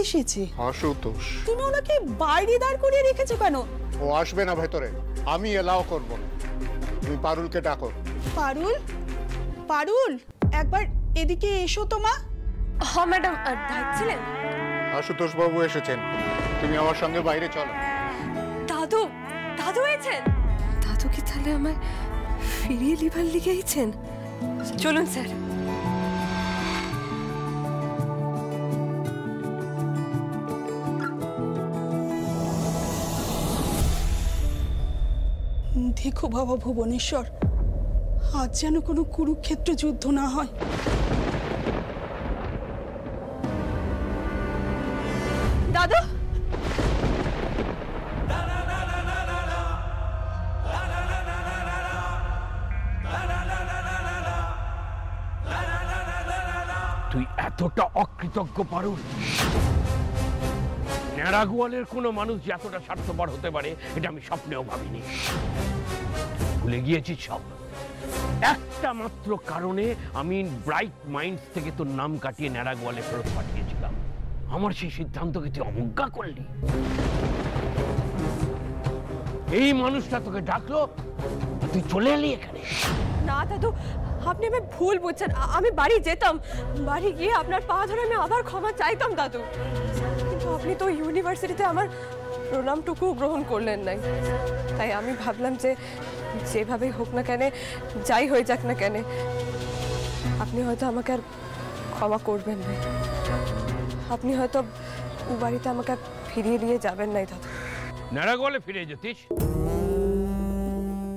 এসেছে। আশুতোষ। তুমি ওনাকে বাইরে দাঁড় করিয়ে রেখেছো কেন? ও আসবে না ভেতরে, আমি এলাও করব না। তুমি পারুলকে ডাকো। পারুল, পারুল একবার এদিকে এসো তো মা। হ্যাঁ ম্যাডাম, ডাকছিলেন? আশুতোষ বাবু এসেছেন, তুমি আমার সঙ্গে বাইরে চলো। দাদু, দাদু হয়েছেন? দাদু কি তাহলে আমায় ফিরিয়ে লিভার লিখেছেন? চলুন স্যার। দেখো বাবা ভুবনেশ্বর, আজ যেন কোনো কুরুক্ষেত্র যুদ্ধ না হয়। দাদু, তুই এতটা অকৃতজ্ঞ পারুল? ন্যাড়াগোয়ালের কোনো মানুষ যে এতটা স্বার্থপর হতে পারে এটা আমি স্বপ্নেও ভাবিনি। ভুলে গিয়েছিস সব। একটা মাত্র কারণে আমি ব্রাইট মাইন্ডস থেকে তোর নাম কাটিয়ে ন্যাড়াগোয়ালে ফেরত পাঠিয়েছিলাম। আমার সেই সিদ্ধান্তকে তুই অবজ্ঞা করলি। এই মানুষটা তোকে ডাকলো, তুই চলে এলি এখানে। না দাদু, আপনি আমি ভুল বুঝছেন। আমি বাড়ি যেতাম, বাড়ি গিয়ে আপনার পা ধরে আমি আবার ক্ষমা চাইতাম দাদু। কিন্তু আপনি তো ইউনিভার্সিটিতে আমার প্রণামটুকু গ্রহণ করলেন নাই। তাই আমি ভাবলাম যে যেভাবেই হোক না কেন, যাই হয়ে যাক না কেন, আপনি হয়তো আমাকে আর ক্ষমা করবেন না। আপনি হয়তো বাড়িতে আমাকে ফিরিয়ে নিয়ে যাবেন নাই দাদু। ন্যাড়াগোয়ালে ফিরে যেতিস?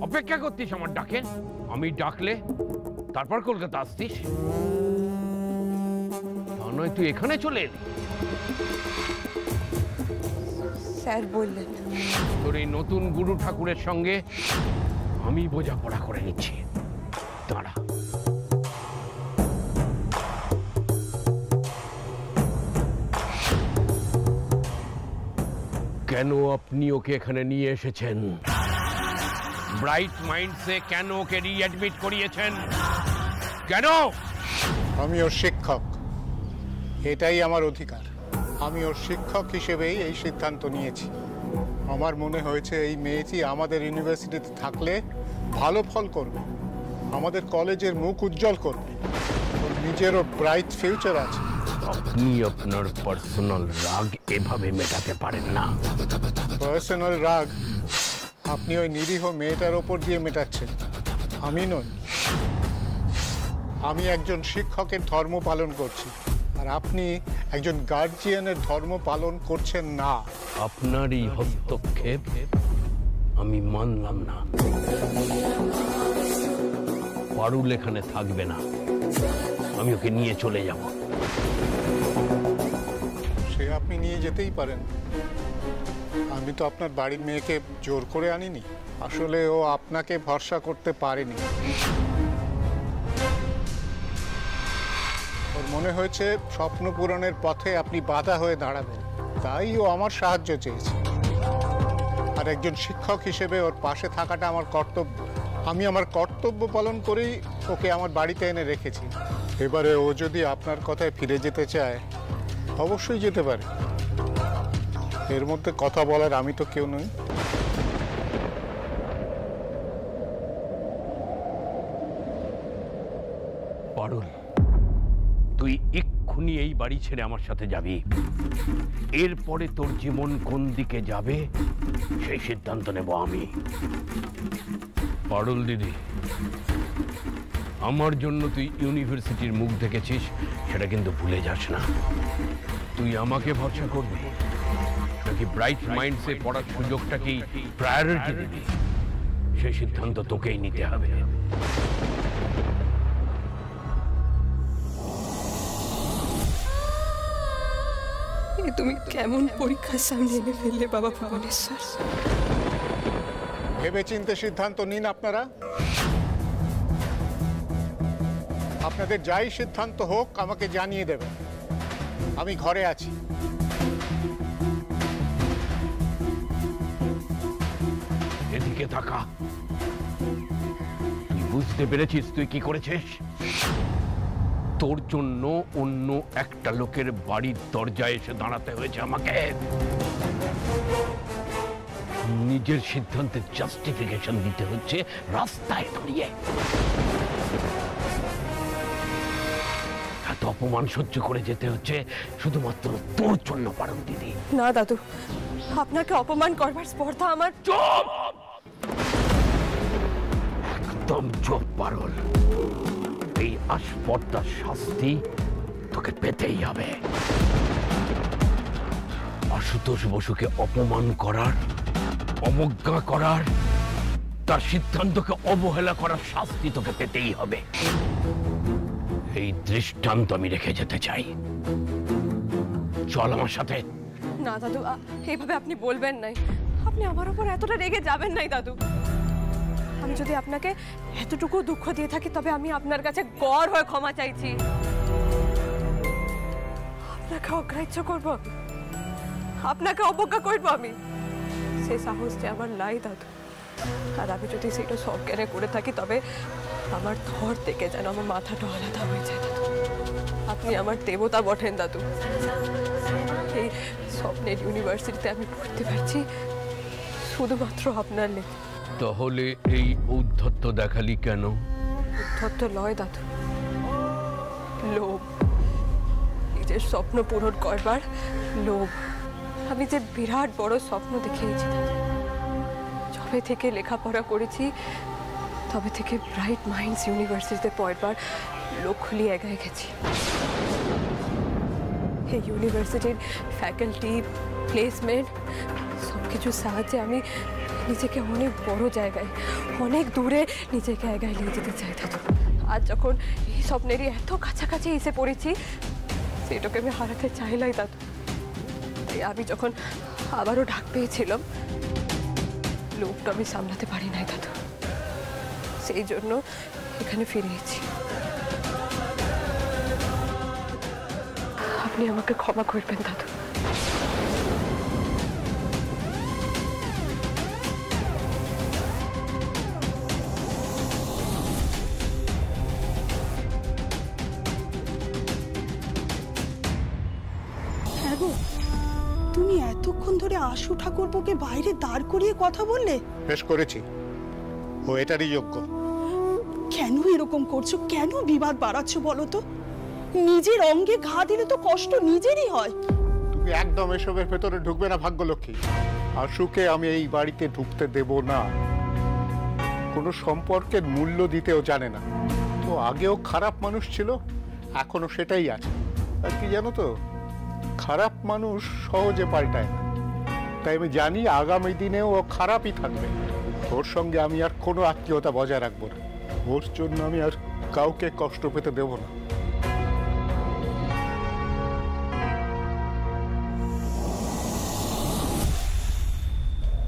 অপেক্ষা করতিস আমার ডাকে? আমি ডাকলে তারপর কলকাতা আসতিস? তা নয় তুই এখানে চলে এলি। স্যার বললেন তোর এই নতুন গুরু ঠাকুরের সঙ্গে আমি বোঝাপড়া করে নিচ্ছি, দাঁড়া। কেন আপনি ওকে এখানে নিয়ে এসেছেন? ব্রাইট মাইন্ডসে কেন ওকে রিঅ্যাডমিট করিয়েছেন? কেন? আমি ওর শিক্ষক, এটাই আমার অধিকার। আমি ওর শিক্ষক হিসেবেই এই সিদ্ধান্ত নিয়েছি। আমার মনে হয়েছে এই মেয়েটি আমাদের ইউনিভার্সিটিতে থাকলে ভালো ফল করবে, আমাদের কলেজের মুখ উজ্জ্বল করবে। ওর নিজেরও ব্রাইট ফিউচার আছে। আপনি আপনার পার্সোনাল রাগ এভাবে মেটাতে পারেন না। পার্সোনাল রাগ আপনি ওই নিরীহ মেয়েটার ওপর দিয়ে মেটাচ্ছেন, আমি নই। আমি একজন শিক্ষকের ধর্ম পালন করছি, আর আপনি একজন গার্জিয়ানের ধর্ম পালন করছেন না। আপনার এই হস্তক্ষেপ আমি মানলাম না। পারুল এখানে থাকবে না, আমি ওকে নিয়ে চলে যাব। সে আপনি নিয়ে যেতেই পারেন, আমি তো আপনার বাড়ির মেয়েকে জোর করে আনিনি। আসলে ও আপনাকে ভরসা করতে পারেনি। ওর মনে হয়েছে স্বপ্ন পূরণের পথে আপনি বাধা হয়ে দাঁড়াবেন, তাই ও আমার সাহায্য চেয়েছে। আর একজন শিক্ষক হিসেবে ওর পাশে থাকাটা আমার কর্তব্য। আমি আমার কর্তব্য পালন করেই ওকে আমার বাড়িতে এনে রেখেছি। এবারে ও যদি আপনার কথায় ফিরে যেতে চায় অবশ্যই যেতে পারে, এর মধ্যে কথা বলার আমি তো কেউ নই। পারুল, তুই এক্ষুনি এই বাড়ি ছেড়ে আমার সাথে যাবি। এরপরে তোর জীবন কোন দিকে যাবে সেই সিদ্ধান্ত নেব আমি। পারুল দিদি, আমার জন্য তুই ইউনিভার্সিটির মুখ দেখেছিস, সেটা কিন্তু ভুলে যাস না। তুই আমাকে ভরসা করবি নাকি ব্রাইট মাইন্ডসে পড়ার সুযোগটাকেই প্রায়োরিটি দিবি, সেই সিদ্ধান্ত তোকেই নিতে হবে। তুমি কেমন পরীক্ষার সামনে এনে ফেললে বাবা ভুবনেশ্বর? ভেবেচিন্তে সিদ্ধান্ত নিন আপনারা। আপনাদের যাই সিদ্ধান্ত হোক আমাকে জানিয়ে দেবেন, আমি ঘরে আছি। এদিকে তাকা। তুই বুঝতে পেরেছিস তুই কি করেছিস? তোর জন্য অন্য একটা লোকের বাড়ির দরজায় এসে দাঁড়াতে হয়েছে আমাকে। নিজের সিদ্ধান্তের জাস্টিফিকেশন দিতে হচ্ছে রাস্তায় দাঁড়িয়ে। এত অপমান সহ্য করে যেতে হচ্ছে শুধুমাত্র তোর জন্য পারুল দিদি। না দাদু, আপনাকে অপমান করবার স্পর্ধা আমার। চুপ! একদম চুপ পারুল। এই আস্পর্ধার শাস্তি তোকে পেতেই হবে। আশুতোষ বসুকে অপমান করার, অবজ্ঞা করার, তার সিদ্ধান্তকে অবহেলা করার শাস্তি তোকে পেতেই হবে। এই দৃষ্টান্ত আমি রেখে যেতে চাই। চল আমার সাথে। না দাদু, এইভাবে আপনি বলবেন নাই। আপনি আমার উপর এতটা রেগে যাবেন নাই দাদু। আমি যদি আপনাকে এতটুকু দুঃখ দিয়ে থাকি তবে আমি আপনার কাছে গড় হয়ে ক্ষমা চাইছি। আপনাকে অগ্রাহ্য করব, আপনাকে অবজ্ঞা করব আমি, সে সাহস যে আমার নাই দাদু। আর আমি যদি সেটা সজ্ঞানে করে থাকি তবে আমার ধর থেকে যেন আমার মাথাটা আলাদা হয়ে যায় দাদু। আপনি আমার দেবতা বটেন দাদু। এই স্বপ্নের ইউনিভার্সিটিতে আমি পড়তে পারছি শুধুমাত্র আপনার লেগে। তাহলে এই ঔদ্ধত্য দেখালি কেন? উদ্ধত্ত লয় দাদু, লোভ। নিজের স্বপ্ন পূরণ করবার লোভ। আমি যে বিরাট বড় স্বপ্ন দেখেছি দাদু। যবে থেকে লেখাপড়া করেছি তবে থেকে ব্রাইট মাইন্ডস ইউনিভার্সিটিতে পড়বার লক্ষ্য নিয়ে এগিয়ে গেছি। এই ইউনিভার্সিটির ফ্যাকাল্টি, প্লেসমেন্ট সব কিছুর সাহায্যে আমি নিজেকে অনেক বড় জায়গায়, অনেক দূরে নিজেকে এগিয়ে নিয়ে যেতে চাই দাদু। আর যখন এই স্বপ্নেরই এত কাছাকাছি এসে পড়েছি সেটাকে আমি হারাতে চাইলাই দাদু। তাই আমি যখন আবারও ডাক পেয়েছিলাম লোকটা আমি সামলাতে পারি নাই দাদু। সেই জন্য এখানে ফিরেছি। আপনি আমাকে ক্ষমা করবেন দাদু। হ্যাঁ গো, তুমি এতক্ষণ ধরে আশু ঠাকুরপোকে বাইরে দাঁড় করিয়ে কথা বললে? বেশ করেছি, ও এটারই যোগ্য। কেন এরকম করছো? কেন বিবাদ বাড়াচ্ছ বলো তো? নিজের অঙ্গে ঘা দিলে তো কষ্ট নিজেরই হয়। তুমি একদম এসবের ভেতরে ঢুকবে না ভাগ্যলক্ষ্মী। আশুকে আমি এই বাড়িতে ঢুকতে দেব না। কোনো সম্পর্কের মূল্য দিতেও জানে না। ও আগেও খারাপ মানুষ ছিল, এখনো সেটাই আছে। আর কি জানো তো, খারাপ মানুষ সহজে পাল্টায় না। তাই আমি জানি আগামী দিনেও ও খারাপই থাকবে। ওর সঙ্গে আমি আর কোনো আত্মীয়তা বজায় রাখবো না। ওর জন্য আমি আর কাউকে কষ্ট পেতে দেব না।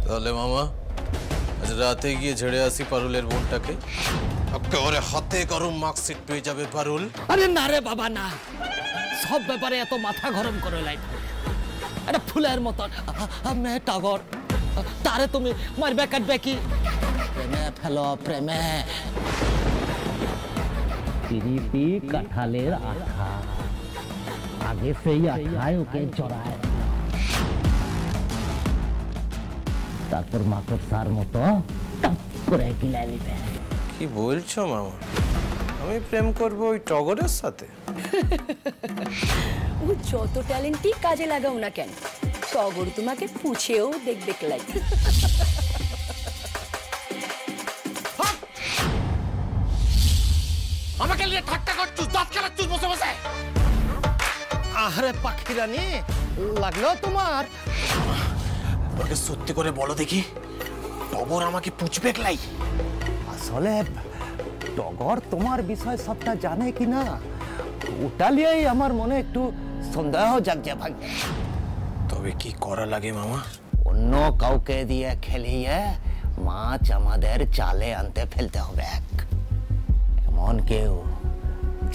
তাহলে মামা আজ রাতে গিয়ে ঝেড়ে আসি পারুলের বোনটাকে। একেবারে হাতে গরম মার্কশিট পেয়ে যাবে পারুল। আরে না রে বাবা না, সব ব্যাপারে এত মাথা গরম করে লাইন। এটা ফুলের মতন মেয়ে টগর, তারে তুমি মারবে কাটবে কি? প্রেমে ফেলো প্রেমে। পিরিতি কাঁঠালের আঠা, আগে সেই আঠায় ওকে জড়ায়, তারপর মাকড়সার মতো টপ করে গিলে নিবে। কি বলছো মামা? আমি প্রেম করবো ওই টগরের সাথে? ও যত ট্যালেন্টই কাজে লাগাও না কেন, টগর তোমাকে পুছেও দেখবে ক্লাই। আমাকে নিয়ে ঠাট্টা করছিস, দাঁত খেলাচ্ছিস বসে বসে। আরে পাখি রানী, লাগলো তোমার? তোকে সত্যি করে বলো দেখি, টগর আমাকে পুছবে ক্লাই? আসলে টগর তোমার বিষয় সবটা জানে কি না, ওটা নিয়েই আমার মনে একটু সন্দেহ জাগছে ভাগ্যে। তবে কি করা লাগে মামা? অন্য কাউকে দিয়ে খেলিয়ে মাছ আমাদের চালে আনতে ফেলতে হবে। এমন কেউ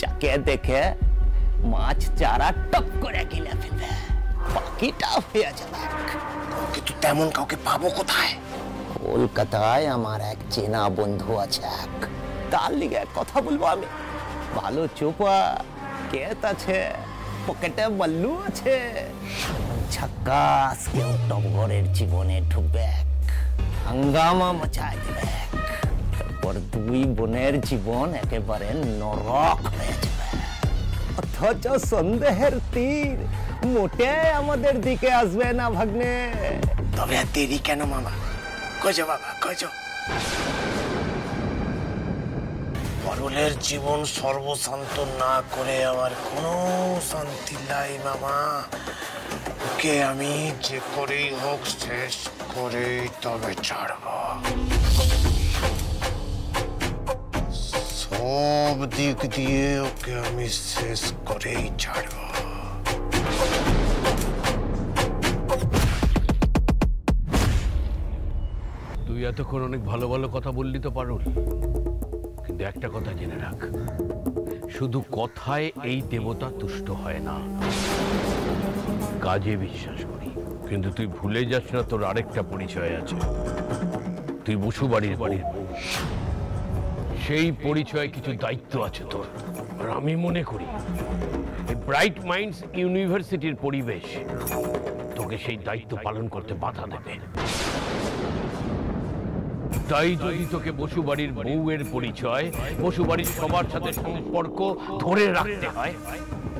যাকে দেখে মাছ চারা টপ করে গিলে ফেলবে, বাকিটা হয়ে যাবে। কিন্তু তেমন কাউকে পাবো কোথায়? কলকাতায় আমার এক চেনা বন্ধু আছে, তার লিগে কথা বলবো আমি। ভালো চোপা, ক্ষেত আছে, পকেটে বল্লু আছে, ঝাক্কাস কেউ টগরের জীবনে ঢুকবে, হাঙ্গামা মচায় দিবে, তারপর দুই বোনের জীবন একেবারে নরক হয়ে যাবে। অথচ সন্দেহের তীর মোটে আমাদের দিকে আসবে না ভাগ্নে। তবে দেরি কেন মামা? কইছো বাবা, কইছো। পারুলের জীবন সর্বশান্ত না করে আমার কোনো শান্তি নাই মামা। ওকে আমি যে করেই হোক শেষ করে তবে ছাড়ব। সব দিক দিয়ে ওকে আমি শেষ করেই ছাড়ব। তুই এতক্ষণ অনেক ভালো ভালো কথা বললি তো পারুল, কিন্তু একটা কথা জেনে রাখ, শুধু কথায় এই দেবতা তুষ্ট হয় না, কাজে বিশ্বাস করি। কিন্তু তুই ভুলে যাস না তোর আরেকটা পরিচয় আছে, তুই বসু বাড়ির বউ। সেই পরিচয়ে কিছু দায়িত্ব আছে তোর। আর আমি মনে করি এই ব্রাইট মাইন্ডস ইউনিভার্সিটির পরিবেশ তোকে সেই দায়িত্ব পালন করতে বাধা দেবে। তাই যদি তোকে বসুবাড়ির বউয়ের পরিচয়, বসুবাড়ির সবার সাথে সম্পর্ক ধরে রাখতে হয়,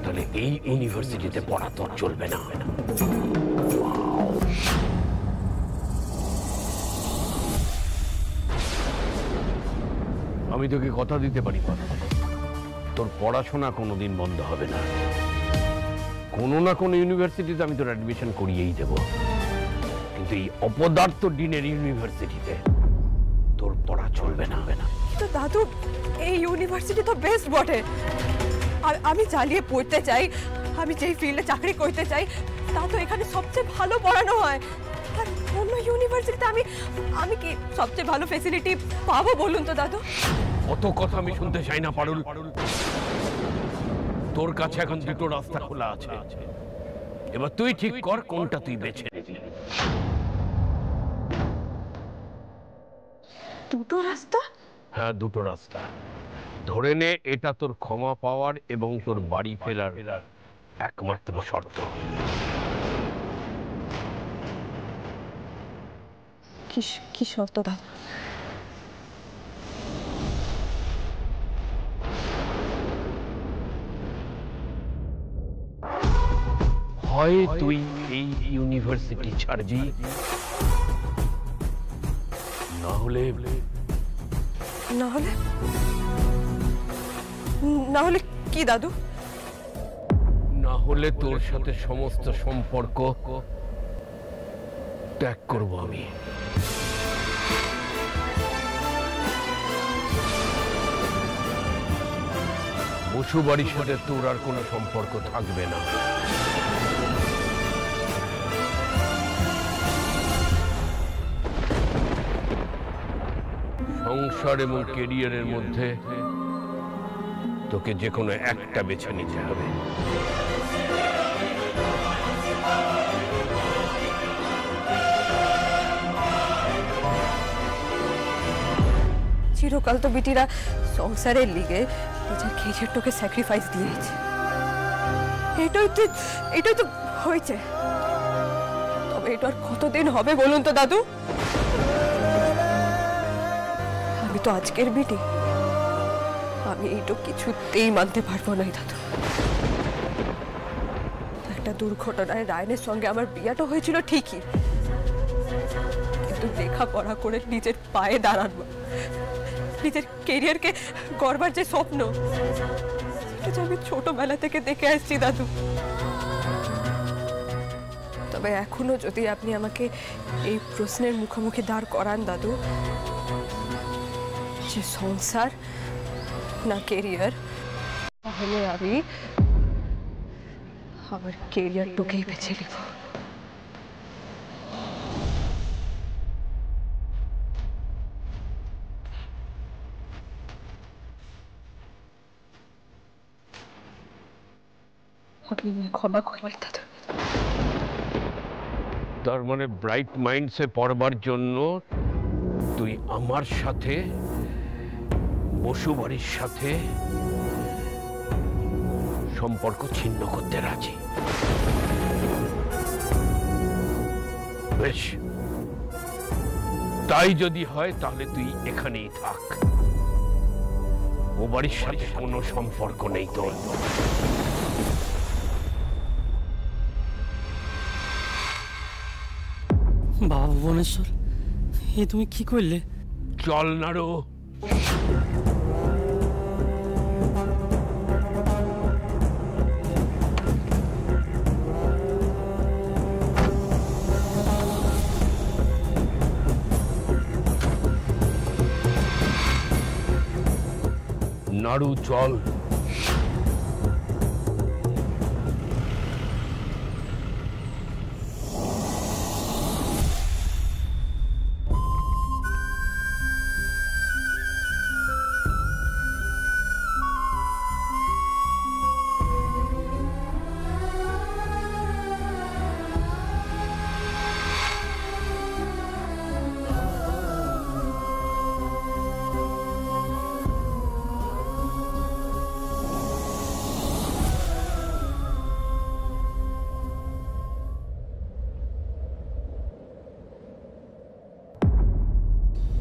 তাহলে এই ইউনিভার্সিটিতে পড়া তোর চলবে না। আমি তোকে কথা দিতে পারি, তোর পড়াশোনা কোনোদিন বন্ধ হবে না। কোনো না কোনো ইউনিভার্সিটিতে আমি তোর অ্যাডমিশন করিয়েই দেব, কিন্তু এই অপদার্থ ডিনের ইউনিভার্সিটিতে তোর পড়া চলবে না। তো দাদু, এই ইউনিভার্সিটি তো বেস্ট বটে। আমি চালিয়ে পড়তে চাই, আমি যেই ফিল্ডে চাকরি করতে চাই, তা তো এখানে সবচেয়ে ভালো পড়ানো হয়। আর অন্য ইউনিভার্সিটিতে আমি কি সবচেয়ে ভালো ফ্যাসিলিটি পাবো বলুন তো দাদু? অত কথা আমি শুনতে চাই না পারুল। তোর কাছে এখন দুটো রাস্তা খোলা আছে, এবার তুই ঠিক কর কোনটা তুই বেছে নিবি। দুটো রাস্তা? হ্যাঁ, দুটো রাস্তা। ধরে নে এটা তোর ক্ষমা পাওয়ার এবং তোর বাড়ি ফেরার একমাত্র শর্ত। কি শর্ত দাদা? হয় তুই এই ইউনিভার্সিটি ছাড়বি, না হলে কি দাদু? না হলে তোর সাথে সমস্ত সম্পর্ক ত্যাগ করব আমি। বসু বাড়ির সাথে তোর আর কোনো সম্পর্ক থাকবে না। সংসার এবং ক্যারিয়ারের মধ্যে তোকে যে কোনো একটা বেছে নিতে হবে। চিরকাল তো বিটিরা সংসারের লিগে নিজের ক্যারিয়ারটাকে স্যাক্রিফাইস দিয়েছে, এটাই তো হয়েছে। তবে এটা আর কতদিন হবে বলুন তো দাদু? আমি তো আজকের বিটি, আমি এইটা কিছুতেই মানতে পারবো না দাদু। একটা দুর্ঘটনায় রায়নের সঙ্গে আমার বিয়াটা হয়েছিল ঠিকই, কিন্তু লেখাপড়া করে নিজের পায়ে দাঁড়ানো, নিজের ক্যারিয়ারকে গড়বার যে স্বপ্ন, সেটা আমি ছোটবেলা থেকে দেখে আসছি দাদু। তবে এখনো যদি আপনি আমাকে এই প্রশ্নের মুখোমুখি দাঁড় করান দাদু, যে সংসার না ক্যারিয়ার, তাহলে আমি আমার ক্যারিয়ারটাকেই বেছে নেব। ক্ষমা করবেন দাদু। তার মানে ব্রাইট মাইন্ডসে পড়বার জন্য তুই আমার সাথে বসু বাড়ির সাথে সম্পর্ক ছিন্ন করতে রাজি। বেশ, তাই যদি হয় তাহলে তুই এখানেই থাক। ও বাড়ির সাথে কোনো সম্পর্ক নেই তোর। বাবা ভুবনেশ্বর, এ তুমি কি করলে? চল নাড়ু। নাড়ু চল।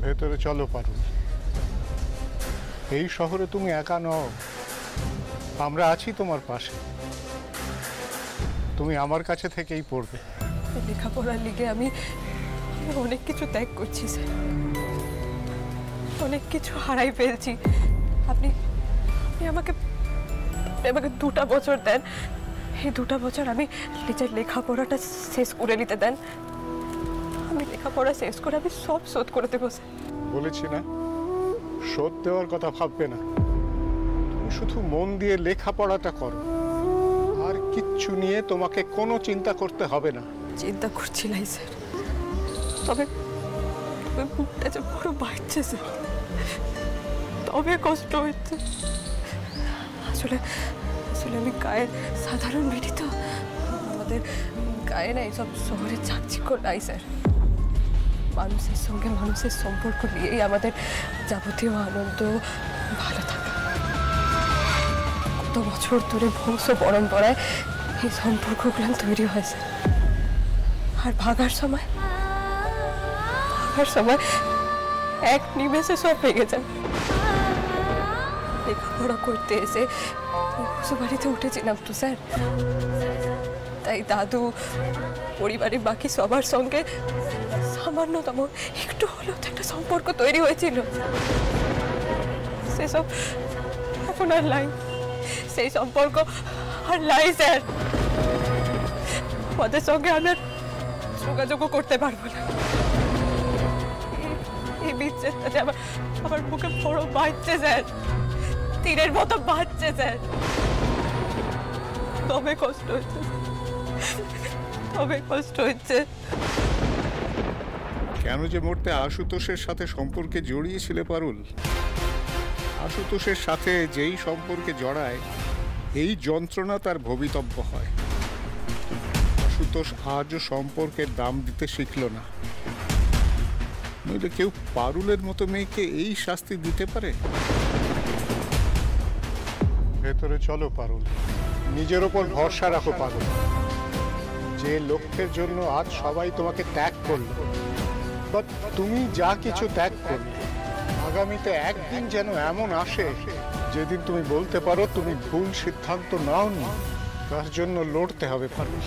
ভেতরে চলো পারুল। এই শহরে তুমি একা নও, আমরা আছি তোমার পাশে। তুমি আমার কাছে থেকেই পড়বে। লেখাপড়ার লিগে আমি অনেক কিছু ত্যাগ করছি স্যার, অনেক কিছু হারাই ফেলছি। আপনি আমাকে 2টা বছর দেন, এই 2টা বছর আমি নিজের লেখাপড়াটা শেষ করে নিতে দেন। আমি লেখাপড়া শেষ করে আমি সব শোধ করে দেবো স্যার। বলেছি না, শোধ দেওয়ার কথা ভাববে না। তুমি শুধু মন দিয়ে লেখাপড়াটা করো, আর কিচ্ছু নিয়ে তোমাকে কোনো চিন্তা করতে হবে না। চিন্তা করছিলাই স্যার, তবে বুকটা যে বড় বাড়ছে স্যার, তবে কষ্ট হচ্ছে। আসলে আমি গায়ের সাধারণ মেয়ে তো, আমাদের গায়ে না এইসব শহরের চাকচিক্য নাই স্যার। মানুষের সঙ্গে মানুষের সম্পর্ক নিয়েই আমাদের যাবতীয় আনন্দ, ভালো থাকা। কত বছর ধরে বংশ পরম্পরায় এই সম্পর্কগুলো তৈরি হয় স্যার। আর ভাগার সময় এক নিমেষে সব ভেঙে যায়। লেখাপড়া করতে এসে বাড়িতে উঠেছিলাম তো স্যার, তাই দাদু, পরিবারের বাকি সবার সঙ্গে সামান্যতম একটু হলেও তো একটা সম্পর্ক তৈরি হয়েছিল। সেসব এখন আর লাই, সেই সম্পর্ক আর লাই স্যার। ওদের সঙ্গে আমরা যোগাযোগও করতে পারবো না। এই বিচ্ছেদটাতে আমার বুকে বড় বাজছে স্যার, তীরের মতো বাজছে স্যার। তবে কষ্ট হচ্ছে, তবে কষ্ট হচ্ছে। কেন যে মরতে আশুতোষের সাথে সম্পর্কে জড়িয়েছিলে পারুল? আশুতোষের সাথে যেই সম্পর্কে জড়ায়, এই যন্ত্রণা তার ভবিতব্য হয়। আশুতোষ আজও সম্পর্কের দাম দিতে শিখল না। নইলে কেউ পারুলের মতো মেয়েকে এই শাস্তি দিতে পারে? ভেতরে চলো পারুল, নিজের ওপর ভরসা রাখো পারুল। যে লক্ষ্যের জন্য আজ সবাই তোমাকে ত্যাগ করলো, বাট তুমি যা কিছু ত্যাগ করলে, আগামীতে একদিন যেন এমন আসে যেদিন তুমি বলতে পারো তুমি ভুল সিদ্ধান্ত নাওনি। তার জন্য লড়তে হবে পারুল,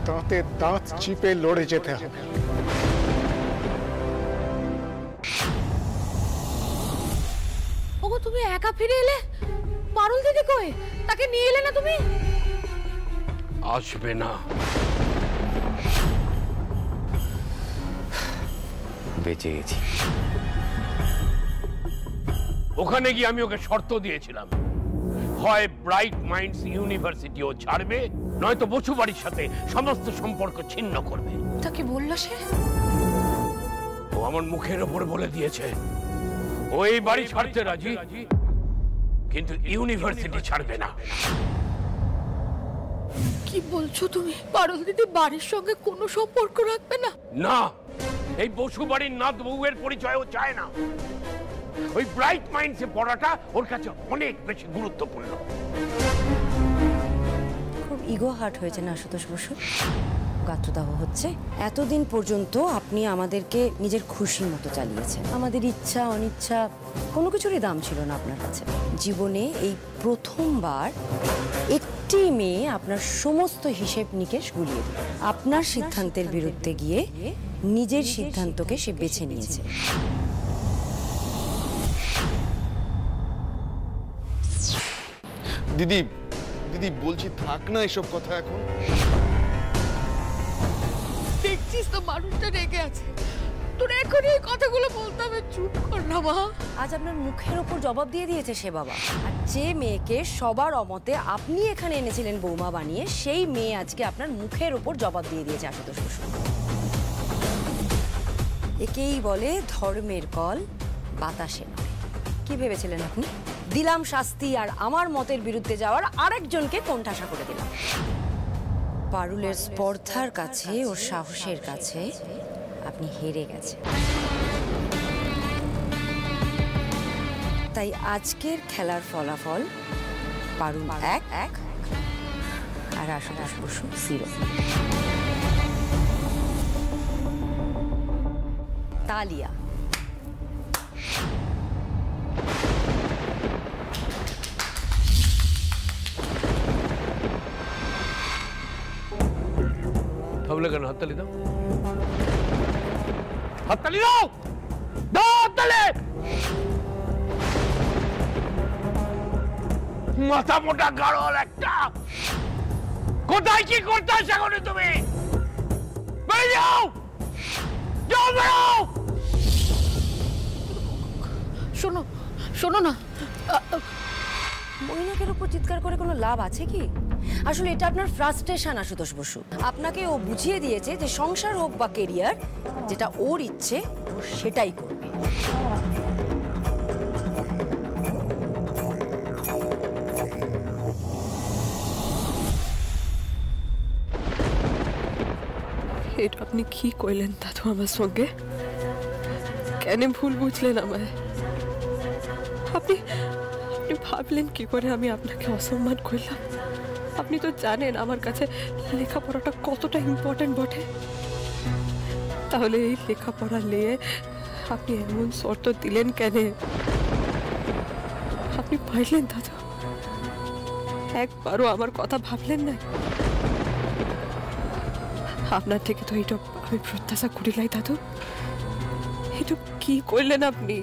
দাঁতে দাঁত চিপে লড়ে যেতে হবে। ওগো, তুমি একা ফিরে এলে? পারুল দিদি কই? তাকে নিয়ে এলে না তুমি? আসবে না। বেঁচে গেছি। ওখানে গিয়ে আমি ওকে শর্ত দিয়েছিলাম, হয় ব্রাইট মাইন্ডস ইউনিভার্সিটিও ছাড়বে, নয়তো বসু বাড়ির সাথে সমস্ত সম্পর্ক ছিন্ন করবে। তা কি বললো সে? ও আমার মুখের ওপর বলে দিয়েছে ওই বাড়ি ছাড়তে রাজি, কিন্তু ইউনিভার্সিটি ছাড়বে না। কি বলছো তুমি? পারুল দিদি বাড়ির সঙ্গে কোনো সম্পর্ক রাখবে না? না, এই বসু বাড়ির নাত বউয়ের পরিচয়ও চায় না। ওই ব্রাইট মাইন্ডসে পড়াটা ওর কাছে অনেক বেশি গুরুত্বপূর্ণ। ইগো হার্ট হয়েছে না আশুতোষ বসু? গাত্রদাহ হচ্ছে। এতদিন পর্যন্ত আপনি আমাদেরকে নিজের খুশি মতো চালিয়েছেন। আমাদের ইচ্ছা অনিচ্ছা কোনো কিছুরই দাম ছিল না আপনার কাছে। জীবনে এই প্রথমবার একটি মেয়ে আপনার সমস্ত হিসেব নিকেশ গুলিয়ে দিল। আপনার সিদ্ধান্তের বিরুদ্ধে গিয়ে নিজের সিদ্ধান্তকে সে বেছে নিয়েছে। দিদি দিদি বলছি থাক না এসব কথা এখন। দেখছিস তো মানুষটা রেগে আছে, তোর এখন এই কথাগুলো বলতে হবে। চুপ কর না মা। আজ আপনার মুখের ওপর জবাব দিয়ে দিয়েছে সে বাবা। আর যে মেয়েকে সবার অমতে আপনি এখানে এনেছিলেন বৌমা বানিয়ে, সেই মেয়ে আজকে আপনার মুখের ওপর জবাব দিয়ে দিয়েছে আশুতোষ বসু। একেই বলে ধর্মের কল বাতাসে নয়। কি ভেবেছিলেন আপনি? দিলাম শাস্তি আর আমার মতের বিরুদ্ধে যাওয়ার আরেকজনকে কোণঠাসা করে দিলাম। পারুলের স্পর্ধার কাছে ও সাহসের কাছে আপনি হেরে গেছেন। তাই আজকের খেলার ফলাফল পারুল 1 আর আশুতোষ বসু 0। তালিয়া। থামলে কেন? হাততালি দাও, হাততালি দাও, দাও হাততালি। মাথা মোটা গাড়ল একটা। কোথায় কি করতে আসো এখন তুমি? বেরিয়ে যাও, যাও বেরো। শোনো শোনো না, মৈনাকের উপর চিৎকার করে কোনো লাভ আছে কি? আসলে এটা আপনার ফ্রাস্ট্রেশন আশুতোষ বসু। আপনাকে ও বুঝিয়ে দিয়েছে যে সংসার হোক বা কেরিয়ার, যেটা ওর ইচ্ছে ও সেটাই করবে। এটা আপনি কি কইলেন দাদু আমার সঙ্গে? কেন ভুল বুঝলেন আমায়? আপনি আপনি ভাবলেন কি করে আমি আপনাকে অসম্মান করলাম? আপনি তো জানেন আমার কাছে লেখাপড়াটা কতটা ইম্পর্টেন্ট বটে। তাহলে এই লেখাপড়া নিয়ে আপনি এমন শর্ত দিলেন কেন? আপনি পাইলেন দাদু? একবারও আমার কথা ভাবলেন না? আপনার থেকে তো এইটা আমি প্রত্যাশা করি নাই দাদু। এটা কি করলেন আপনি?